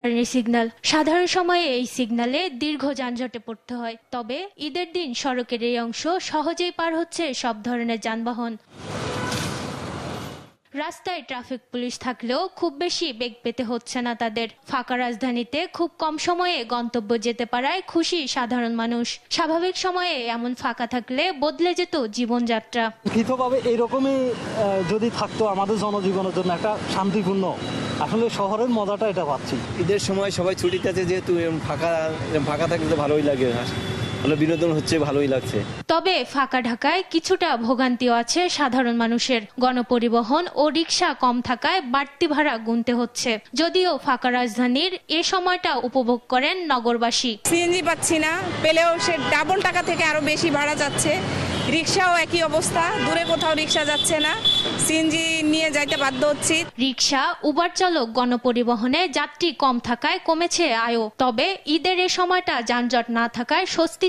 Signal সাধারণ সময়ে এই সিগন্যালে দীর্ঘ যানজটে পড়তে হয়। তবে ঈদের দিন সড়কের এই অংশ সহজেই পার হচ্ছে সব ধরনের যানবাহন। রাস্তায় ট্রাফিক পুলিশ থাকলেও খুব বেশি বেগ পেতে হচ্ছে না তাদের। ফাঁকা রাজধানীতে খুব কম সময়ে গন্তব্য যেতে পারায় খুশি সাধারণ মানুষ। স্বাভাবিক সময়ে এমন ফাঁকা থাকলে বদলে যেত জীবনযাত্রা। লিখিতভাবে এইরকমই যদি থাকতো আমাদের জনজীবনের জন্য একটা শান্তিপূর্ণ, আসলে শহরের মজাটা এটা পাচ্ছি। ঈদের সময় সবাই ছুটিতে আছে, যেহেতু ফাঁকা থাকলে তো ভালোই লাগে, বিনোদন হচ্ছে, ভালোই লাগছে। তবে ফাঁকা ঢাকায় কিছুটা ভোগান্তিও আছে সাধারণ মানুষের। গণপরিবহন ও রিক্সা কম থাকায় বাড়তি ভাড়া গুনতে হচ্ছে। যদিও ফাঁকা রাজধানীর এ সময়টা উপভোগ করেন নগরবাসী। সিএনজি পাচ্ছি না, পেলেও সে ডাবল টাকা থেকে আরো বেশি ভাড়া যাচ্ছে। রিক্সাও একই অবস্থা, দূরে কোথাও রিক্সা যাচ্ছে না, সিএনজি নিয়ে যাইতে বাধ্য হচ্ছি। রিক্সা, উবার চালক, গণপরিবহনে যাত্রী কম থাকায় কমেছে আয়ও। তবে ঈদের এ সময়টা যানজট না থাকায় স্বস্তিতে